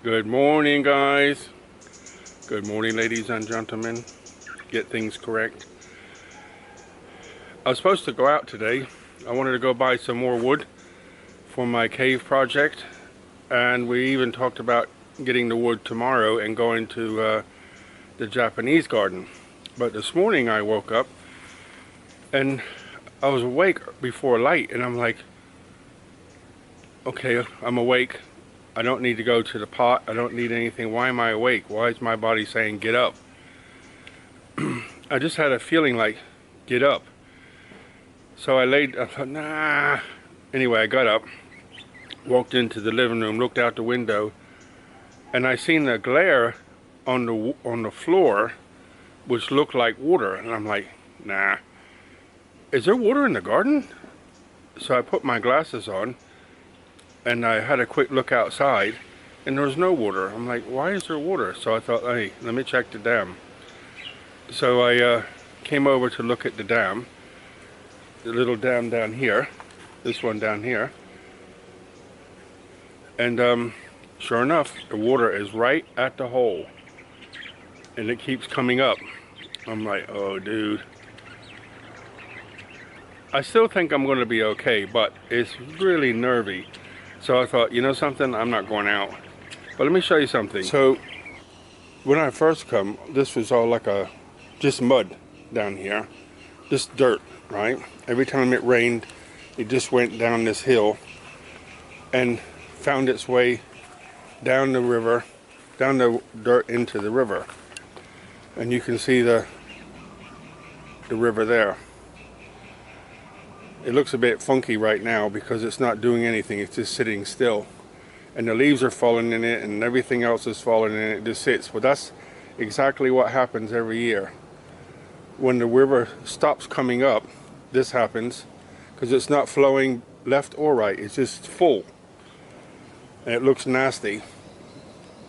Good morning, guys. Good morning, ladies and gentlemen. Get things correct. I was supposed to go out today. I wanted to go buy some more wood for my cave project, and we even talked about getting the wood tomorrow and going to the Japanese garden. But this morning I woke up and I was awake before light, and I'm like, okay, I'm awake. I don't need to go to the pot. I don't need anything. Why am I awake? Why is my body saying get up? I just had a feeling like get up. So I thought, nah. Anyway, I got up, walked into the living room, looked out the window, and I seen a glare on the floor, which looked like water. And I'm like, nah. Is there water in the garden? So I put my glasses on, and I had a quick look outside, and there was no water. I'm like, why is there water? So I thought, hey, let me check the dam. So I came over to look at the dam, the little dam down here, this one down here, and sure enough, the water is right at the hole, and it keeps coming up. I'm like, oh, dude. I still think I'm going to be okay, but it's really nervy. So I thought, you know something, I'm not going out. But let me show you something. So when I first come, this was all like just mud down here, just dirt, right? Every time it rained, it just went down this hill and found its way down the river, down the dirt into the river. And you can see the river there. It looks a bit funky right now because it's not doing anything, it's just sitting still. And the leaves are falling in it and everything else is falling in it, it just sits. But that's exactly what happens every year. When the river stops coming up, this happens because it's not flowing left or right, it's just full. And it looks nasty.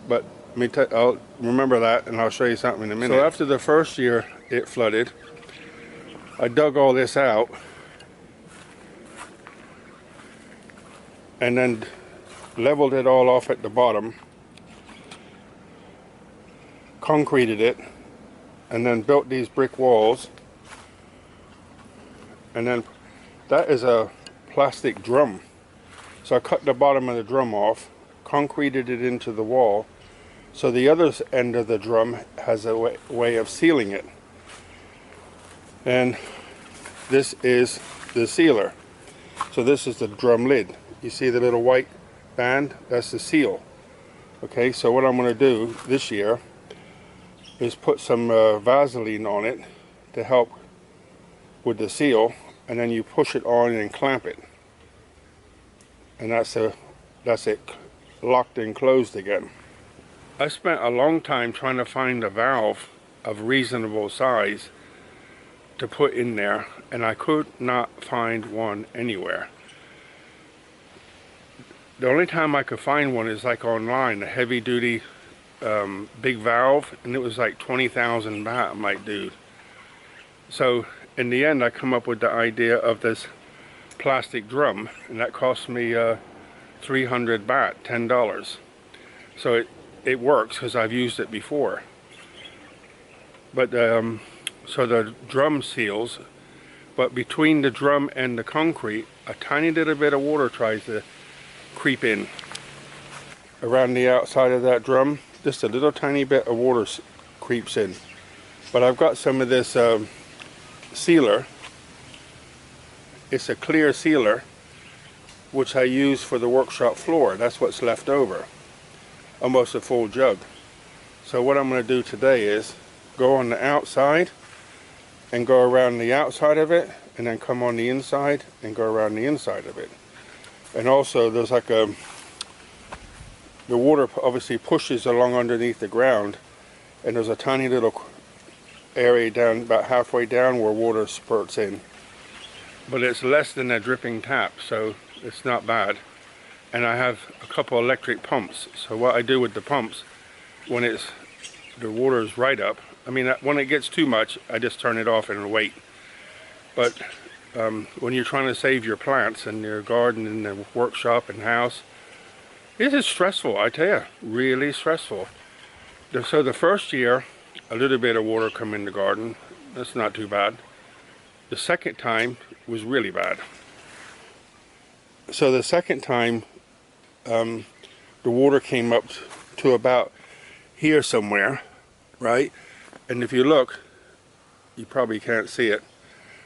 But I'll remember that and I'll show you something in a minute. So after the first year it flooded, I dug all this out and then leveled it all off at the bottom, concreted it, and then built these brick walls. And then that is a plastic drum. So I cut the bottom of the drum off, concreted it into the wall, so the other end of the drum has a way of sealing it. And this is the sealer. So this is the drum lid. You see the little white band? That's the seal. Okay, so what I'm going to do this year is put some Vaseline on it to help with the seal, and then you push it on and clamp it. And that's it, locked and closed again. I spent a long time trying to find a valve of reasonable size to put in there, and I could not find one anywhere. The only time I could find one is like online, a heavy duty big valve, and it was like 20,000 baht. I'm like, dude. So in the end I come up with the idea of this plastic drum, and that cost me 300 baht, $10. So it works because I've used it before. But so the drum seals, but between the drum and the concrete, a tiny little bit of water tries to creep in around the outside of that drum. Just a little tiny bit of water creeps in. But I've got some of this sealer. It's a clear sealer which I use for the workshop floor. That's what's left over, almost a full jug. So what I'm going to do today is go on the outside and go around the outside of it, and then come on the inside and go around the inside of it. And also there's like the water obviously pushes along underneath the ground, and there's a tiny little area down about halfway down where water spurts in. But it's less than a dripping tap, so it's not bad. And I have a couple electric pumps. So what I do with the pumps, when the water is right up, I mean, when it gets too much, I just turn it off and wait. But when you're trying to save your plants and your garden and the workshop and house, This is stressful, I tell you, really stressful. So the first year, a little bit of water come in the garden. That's not too bad. The second time was really bad. So the second time, the water came up to about here somewhere, right? And if you look, you probably can't see it,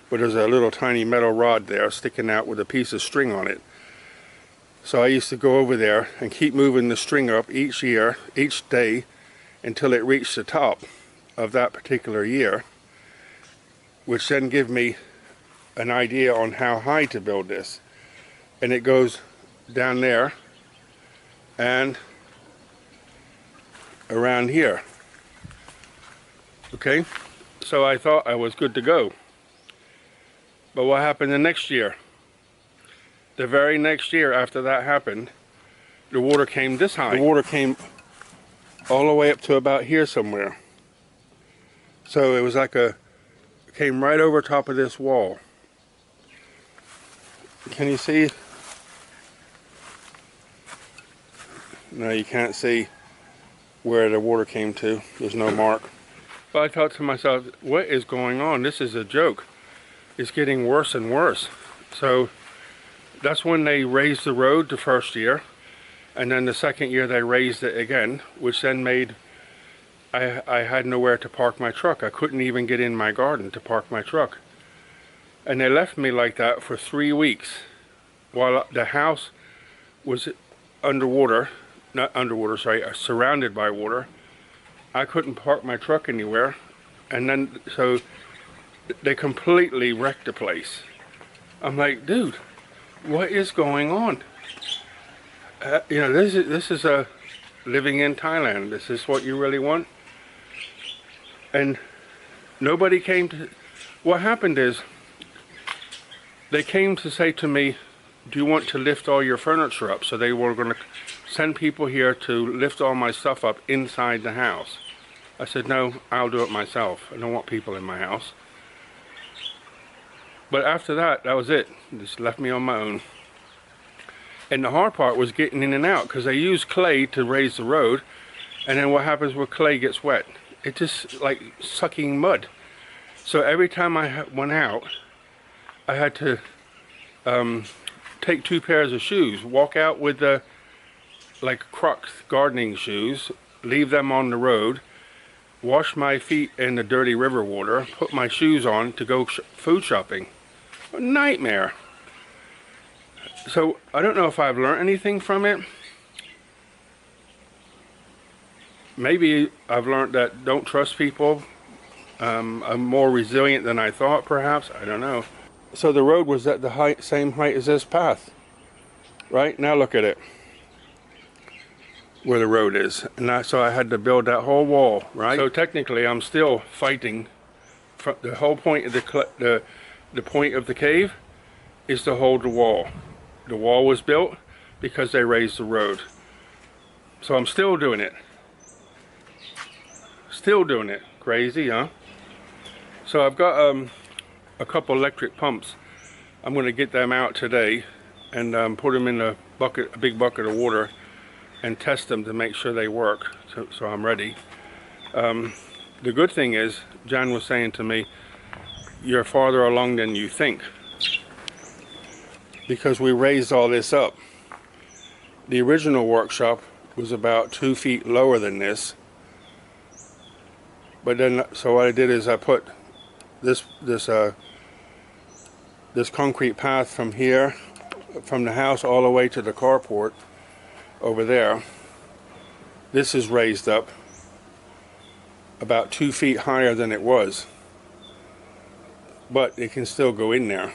but there's a little tiny metal rod there sticking out with a piece of string on it. So I used to go over there and keep moving the string up each year, each day, until it reached the top of that particular year, which then give me an idea on how high to build this. And it goes down there and around here. Okay, so I thought I was good to go. But what happened the next year? The very next year after that happened, the water came this high. The water came all the way up to about here somewhere. So it was like came right over top of this wall. Can you see? No, you can't see where the water came to. There's no mark. But I thought to myself, what is going on? This is a joke. It's getting worse and worse. So that's when they raised the road the first year. And then the second year they raised it again, which then made I had nowhere to park my truck. I couldn't even get in my garden to park my truck. And they left me like that for 3 weeks while the house was underwater, not underwater, sorry, surrounded by water. I couldn't park my truck anywhere. And then, so they completely wrecked the place. I'm like, dude, what is going on? You know, this is a living in Thailand. This is what you really want? And nobody came to, what happened is, they came to say to me, do you want to lift all your furniture up? So they were going to send people here to lift all my stuff up inside the house. I said, no, I'll do it myself. I don't want people in my house. But after that, that was it. Just left me on my own. And the hard part was getting in and out, because they use clay to raise the road. And then what happens when clay gets wet? It's just like sucking mud. So every time I went out, I had to take 2 pairs of shoes, walk out with the like Crocs gardening shoes, leave them on the road, wash my feet in the dirty river water, put my shoes on to go food shopping. A nightmare. So I don't know if I've learned anything from it. Maybe I've learned that don't trust people. I'm more resilient than I thought, perhaps. I don't know. So the road was at the same height as this path. Right? Now look at it. Where the road is. And so I had to build that whole wall, right? So technically I'm still fighting. The whole point of the point of the cave is to hold the wall. The wall was built because they raised the road. So I'm still doing it. Still doing it. Crazy, huh? So I've got a couple electric pumps. I'm going to get them out today and put them in a big bucket of water and test them to make sure they work. So I'm ready. The good thing is, Jan was saying to me, you're farther along than you think, because we raised all this up. The original workshop was about 2 feet lower than this. But then, so what I did is I put this concrete path from here, from the house all the way to the carport over there. This is raised up about 2 feet higher than it was, but it can still go in there.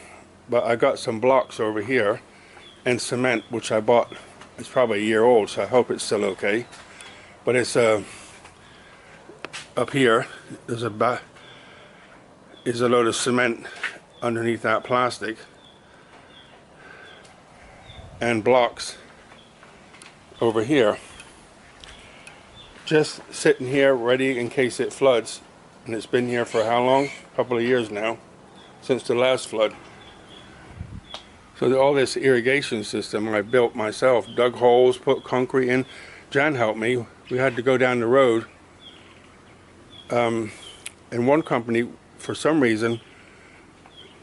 But I got some blocks over here and cement, which I bought. It's probably a year old, so I hope it's still okay. But it's up here, there's a load of cement underneath that plastic, and blocks over here, just sitting here ready in case it floods. And it's been here for how long? A couple of years now, since the last flood. So all this irrigation system I built myself, dug holes, put concrete in. Jan helped me. We had to go down the road. And one company, for some reason,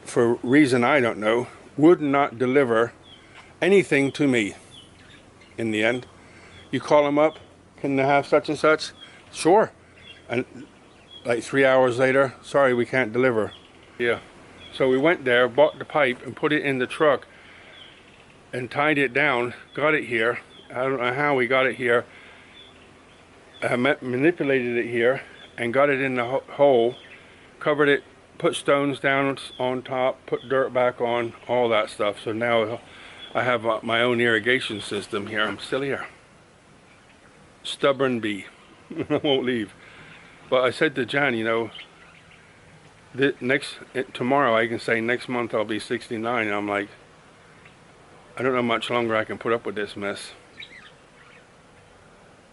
for reason I don't know, would not deliver anything to me in the end. You call them up, can they have such and such? Sure. And like 3 hours later, sorry, we can't deliver. Yeah. So we went there, bought the pipe, and put it in the truck, and tied it down, got it here. I don't know how we got it here. I manipulated it here, and got it in the hole, covered it, put stones down on top, put dirt back on, all that stuff. So now I have my own irrigation system here. I'm still here. Stubborn bee. I won't leave. But I said to Jan, you know, tomorrow I can say next month I'll be 69. And I'm like, I don't know how much longer I can put up with this mess.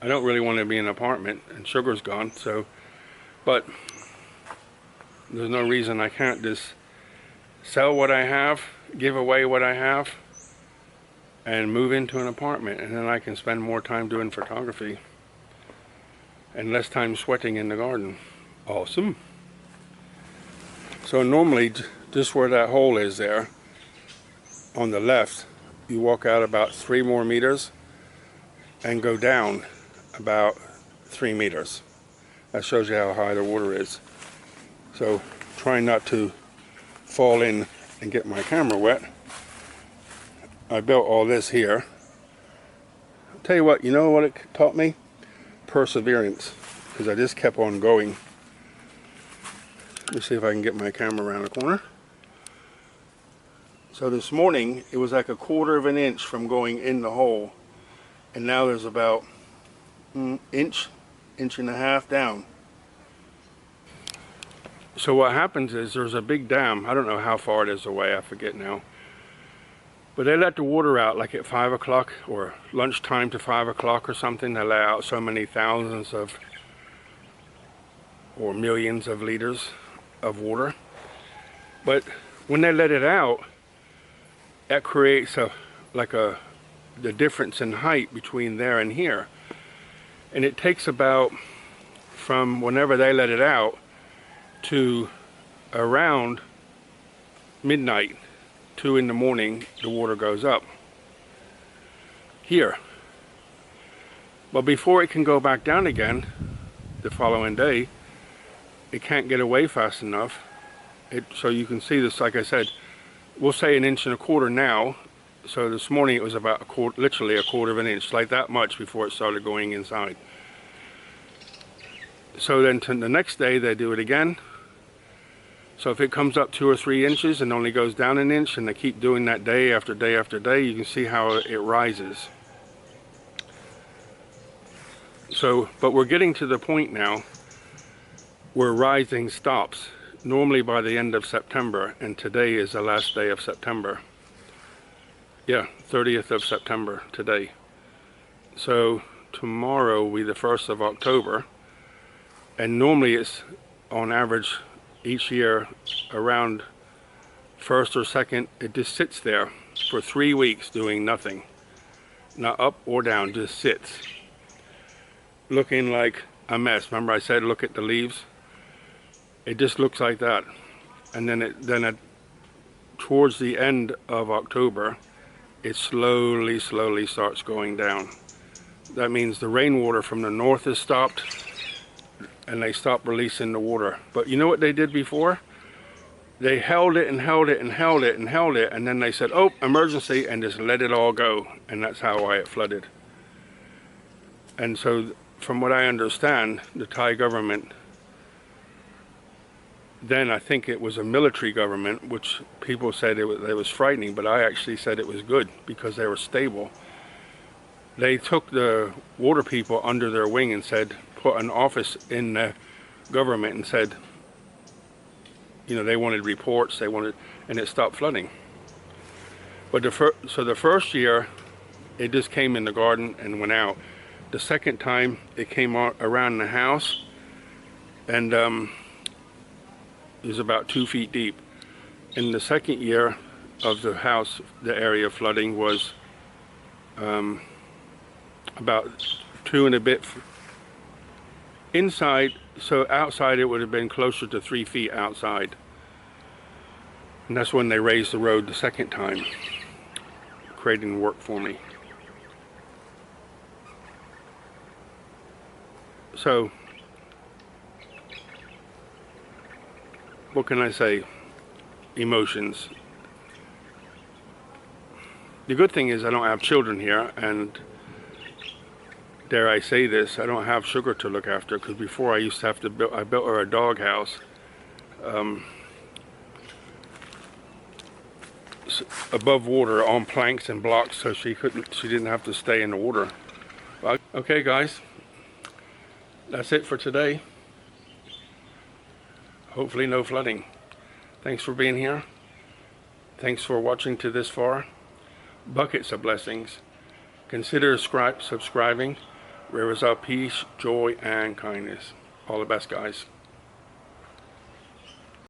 I don't really want to be in an apartment, and sugar's gone, so, but there's no reason I can't just sell what I have, give away what I have, and move into an apartment, and then I can spend more time doing photography and less time sweating in the garden. Awesome. So normally, just where that hole is there, on the left, you walk out about 3 more meters and go down about 3 meters. That shows you how high the water is. So trying not to fall in and get my camera wet, I built all this here. I'll tell you what, you know what it taught me? Perseverance, because I just kept on going. Let me see if I can get my camera around the corner. So this morning it was like a 1/4 of an inch from going in the hole, and now there's about inch and a half down. So what happens is there's a big dam. I don't know how far it is away, I forget now. But they let the water out like at 5 o'clock or lunchtime to 5 o'clock or something. They let out so many thousands of or millions of liters of water. But when they let it out, that creates the difference in height between there and here. And it takes about, from whenever they let it out to around midnight, 2 in the morning, the water goes up here. But before it can go back down again the following day, it can't get away fast enough. So you can see this, like I said, we'll say 1 1/4 inches now. So this morning it was about literally a 1/4 of an inch, like that much before it started going inside. So then the next day they do it again. So if it comes up 2 or 3 inches and only goes down 1 inch, and they keep doing that day after day after day, you can see how it rises. So, but we're getting to the point now where rising stops, normally by the end of September, and today is the last day of September. Yeah, 30th of September today. So tomorrow will be the 1st of October, and normally it's on average each year around 1st or 2nd, it just sits there for 3 weeks doing nothing. Not up or down, just sits. Looking like a mess. Remember I said look at the leaves? It just looks like that. And then towards the end of October, it slowly starts going down. That means the rainwater from the north has stopped, and they stopped releasing the water. But you know what they did before? They held it and held it and held it and held it, and then they said, oh, emergency, and just let it all go. And that's how it flooded. And so from what I understand, the Thai government, then I think it was a military government, which people said it was frightening, but I actually said it was good because they were stable. They took the water people under their wing and said, put an office in the government and said, you know, they wanted reports, and it stopped flooding. But so the first year, it just came in the garden and went out. The second time, it came around the house, and it was about 2 feet deep. In the second year, of the house, the area flooding was about 2 and a bit inside, so outside it would have been closer to 3 feet outside. And that's when they raised the road the second time, creating work for me. So, what can I say? Emotions. The good thing is I don't have children here, and dare I say this, I don't have Sugar to look after, because before I used to have to build, I built her a dog house above water on planks and blocks, so she didn't have to stay in the water. Okay guys, that's it for today. Hopefully no flooding. Thanks for being here. Thanks for watching to this far. Buckets of blessings. Consider subscribing. Where is our peace, joy, and kindness. All the best, guys.